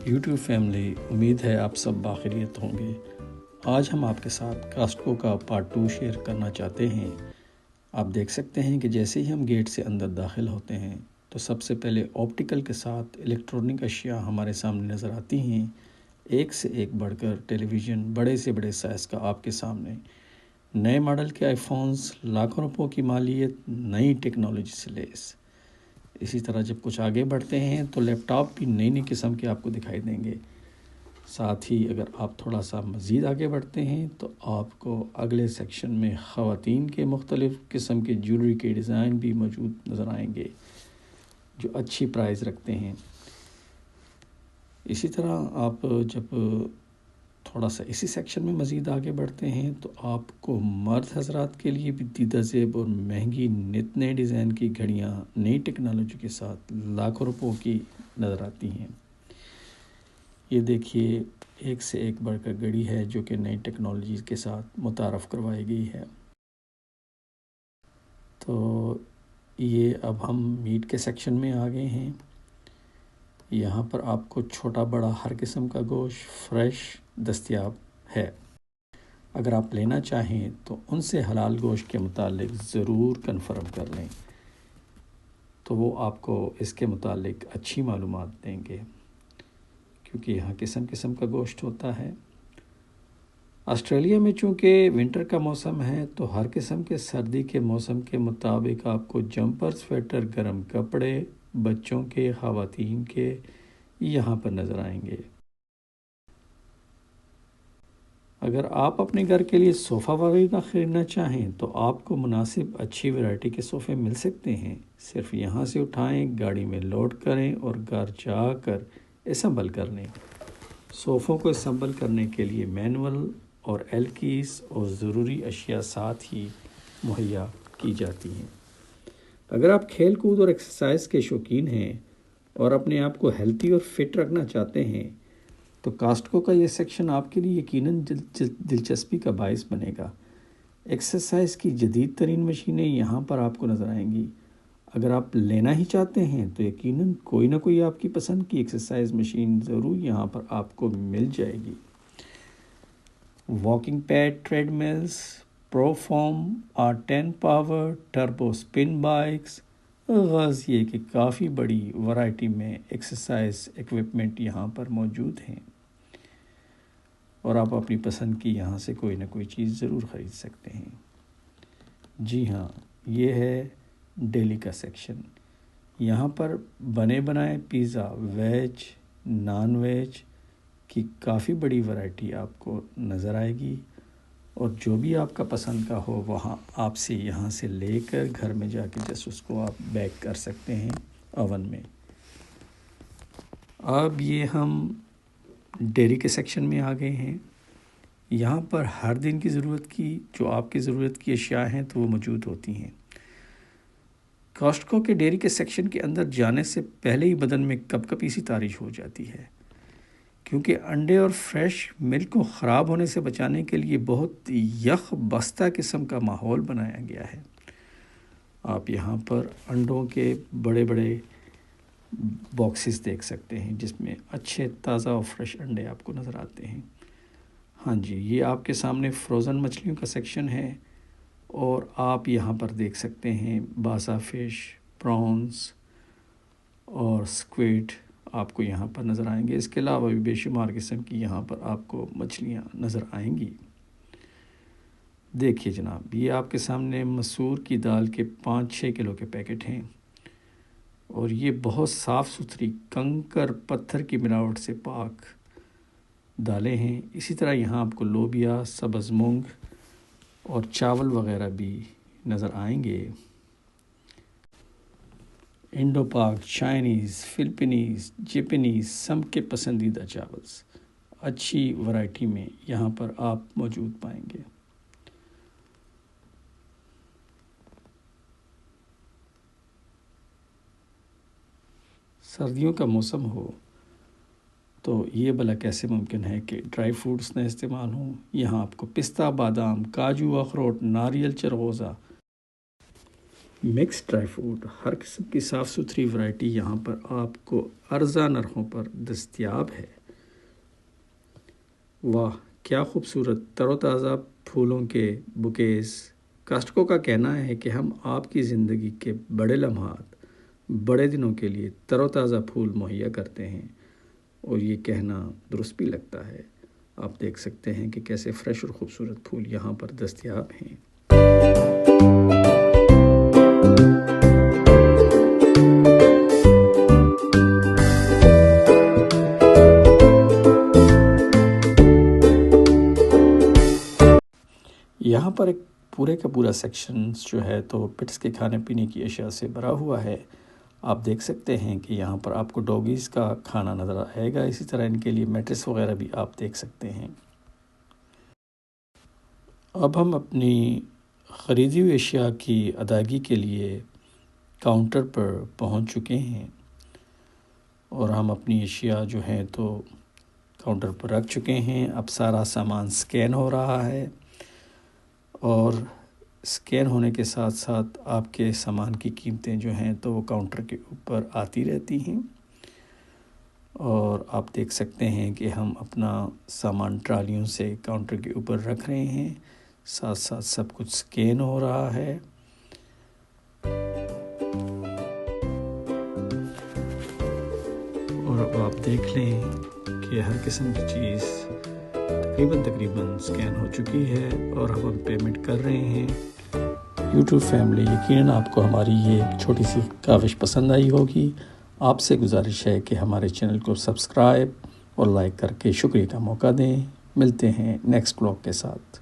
YouTube family, امید ہے آپ سب باخیریت ہوں گے۔ آج ہم آپ کے ساتھ کاسٹکو کا پارٹ 2 شیئر کرنا چاہتے ہیں۔ آپ دیکھ سکتے ہیں کہ جیسے ہی ہم گیٹ سے اندر داخل ہوتے ہیں تو سب سے پہلے آپٹیکل کے ساتھ الیکٹرونک اشیاء ہمارے سامنے نظر آتی ہیں، ایک سے ایک بڑھ کر ٹیلی ویژن بڑے سے بڑے سائز کا آپ کے سامنے، نئے ماڈل کے آئی فونز، لاکھوں روپوں کی مالیت، نئی ٹیکنالوجی سے لیس۔ اسی طرح جب کچھ آگے بڑھتے ہیں تو لیپ ٹاپ بھی نئی نئی قسم کے آپ کو دکھائی دیں گے۔ ساتھ ہی اگر آپ تھوڑا سا مزید آگے بڑھتے ہیں تو آپ کو اگلے سیکشن میں خواتین کے مختلف قسم کے جیولری کے ڈیزائن بھی موجود نظر آئیں گے جو اچھی پرائز رکھتے ہیں۔ اسی طرح آپ جب تھوڑا سا اسی سیکشن میں مزید آگے بڑھتے ہیں تو آپ کو مرد حضرات کے لیے بھی دیدہ زیب اور مہنگی نت نئے ڈیزائن کی گھڑیاں نئی ٹیکنالوجی کے ساتھ لاکھوں روپوں کی نظر آتی ہیں۔ یہ دیکھیے، ایک سے ایک بڑھ کر گھڑی ہے جو کہ نئی ٹیکنالوجی کے ساتھ متعارف کروائی گئی ہے۔ تو یہ اب ہم میٹ کے سیکشن میں آ گئے ہیں۔ یہاں پر آپ کو چھوٹا بڑا ہر قسم کا گوشت فریش دستیاب ہے۔ اگر آپ لینا چاہیں تو ان سے حلال گوشت کے متعلق ضرور کنفرم کر لیں، تو وہ آپ کو اس کے متعلق اچھی معلومات دیں گے، کیونکہ یہاں قسم قسم کا گوشت ہوتا ہے۔ آسٹریلیا میں چونکہ ونٹر کا موسم ہے تو ہر قسم کے سردی کے موسم کے مطابق آپ کو جمپر، سویٹر، گرم کپڑے، بچوں کے، خواتین کے یہاں پر نظر آئیں گے۔ اگر آپ اپنے گھر کے لیے صوفہ وغیرہ خریدنا چاہیں تو آپ کو مناسب اچھی ورائٹی کے صوفے مل سکتے ہیں۔ صرف یہاں سے اٹھائیں، گاڑی میں لوڈ کریں اور گھر جا کر اسمبل کر لیں۔ صوفوں کو اسمبل کرنے کے لیے مینول اور ایل کیز اور ضروری اشیاء ساتھ ہی مہیا کی جاتی ہیں۔ اگر آپ کھیل کود اور ایکسرسائز کے شوقین ہیں اور اپنے آپ کو ہیلتھی اور فٹ رکھنا چاہتے ہیں تو کاسٹکو کا یہ سیکشن آپ کے لیے یقیناً دلچسپی کا باعث بنے گا۔ ایکسرسائز کی جدید ترین مشینیں یہاں پر آپ کو نظر آئیں گی۔ اگر آپ لینا ہی چاہتے ہیں تو یقیناً کوئی نہ کوئی آپ کی پسند کی ایکسرسائز مشین ضرور یہاں پر آپ کو مل جائے گی۔ Walking pad, treadmills, ProForm R10 power, turbo spin bikes, غرض یہ کہ کافی بڑی ورائٹی میں ایکسرسائز ایکوپمنٹ یہاں پر موجود ہیں، اور آپ اپنی پسند کی یہاں سے کوئی نہ کوئی چیز ضرور خرید سکتے ہیں۔ جی ہاں، یہ ہے ڈیلی کا سیکشن۔ یہاں پر بنے بنائے پیزا، ویج، نان ویج کی کافی بڑی ورائٹی آپ کو نظر آئے گی، اور جو بھی آپ کا پسند کا ہو وہاں آپ سے یہاں سے لے کر گھر میں جا کے جس اس کو آپ بیک کر سکتے ہیں اوون میں۔ اب یہ ہم ڈیری کے سیکشن میں آ گئے ہیں۔ یہاں پر ہر دن کی ضرورت کی جو آپ کی ضرورت کی اشیاء ہیں تو وہ موجود ہوتی ہیں۔ کاسٹکو کے ڈیری کے سیکشن کے اندر جانے سے پہلے ہی بدن میں کپ کپی سی طارش ہو جاتی ہے، کیونکہ انڈے اور فریش ملک کو خراب ہونے سے بچانے کے لیے بہت یخ بستہ قسم کا ماحول بنایا گیا ہے۔ آپ یہاں پر انڈوں کے بڑے بڑے باکسز دیکھ سکتے ہیں جس میں اچھے تازہ اور فریش انڈے آپ کو نظر آتے ہیں۔ ہاں جی، یہ آپ کے سامنے فروزن مچھلیوں کا سیکشن ہے، اور آپ یہاں پر دیکھ سکتے ہیں باسا فش، پرانس اور سکویڈ آپ کو یہاں پر نظر آئیں گے۔ اس کے علاوہ بھی بے شمار قسم کی یہاں پر آپ کو مچھلیاں نظر آئیں گی۔ دیکھیے جناب، یہ آپ کے سامنے مسور کی دال کے 5-6 کلو کے پیکٹ ہیں، اور یہ بہت صاف ستھری کنکر پتھر کی ملاوٹ سے پاک دالیں ہیں۔ اسی طرح یہاں آپ کو لوبیا، سبز مونگ اور چاول وغیرہ بھی نظر آئیں گے۔ انڈو پاک، چائنیز، فلپینیز، جیپنیز سب کے پسندیدہ چاولز اچھی ورائٹی میں یہاں پر آپ موجود پائیں گے۔ سردیوں کا موسم ہو تو یہ بھلا کیسے ممکن ہے کہ ڈرائی فروٹس نہ استعمال ہوں؟ یہاں آپ کو پستہ، بادام، کاجو، اخروٹ، ناریل چرغوزہ مکس ڈرائی فروٹ، ہر قسم کی صاف ستھری ورائٹی یہاں پر آپ کو ارزاں نرخوں پر دستیاب ہے۔ واہ کیا خوبصورت تر و تازہ پھولوں کے بوکیز۔ کاسٹکو کا کہنا ہے کہ ہم آپ کی زندگی کے بڑے لمحات، بڑے دنوں کے لیے تر و تازہ پھول مہیا کرتے ہیں، اور یہ کہنا درست بھی لگتا ہے۔ آپ دیکھ سکتے ہیں کہ کیسے فریش اور خوبصورت پھول یہاں پر دستیاب ہیں۔ یہاں پر ایک پورے کا پورا سیکشن جو ہے تو پٹس کے کھانے پینے کی اشیاء سے بھرا ہوا ہے۔ آپ دیکھ سکتے ہیں کہ یہاں پر آپ کو ڈوگیز کا کھانا نظر آئے گا، اسی طرح ان کے لیے میٹرس وغیرہ بھی آپ دیکھ سکتے ہیں۔ اب ہم اپنی خریدی ہوئی اشیاء کی ادائیگی کے لیے کاؤنٹر پر پہنچ چکے ہیں، اور ہم اپنی اشیاء جو ہیں تو کاؤنٹر پر رکھ چکے ہیں۔ اب سارا سامان سکین ہو رہا ہے، اور سکین ہونے کے ساتھ ساتھ آپ کے سامان کی قیمتیں جو ہیں تو وہ کاؤنٹر کے اوپر آتی رہتی ہیں، اور آپ دیکھ سکتے ہیں کہ ہم اپنا سامان ٹرالیوں سے کاؤنٹر کے اوپر رکھ رہے ہیں، ساتھ ساتھ سب کچھ سکین ہو رہا ہے۔ اور اب آپ دیکھ لیں کہ ہر قسم کی چیز تقریباً سکین ہو چکی ہے، اور ہم پیمنٹ کر رہے ہیں۔ یوٹیوب فیملی، یقیناً آپ کو ہماری یہ چھوٹی سی کاوش پسند آئی ہوگی۔ آپ سے گزارش ہے کہ ہمارے چینل کو سبسکرائب اور لائک کر کے شکریہ کا موقع دیں۔ ملتے ہیں نیکسٹ بلاگ کے ساتھ۔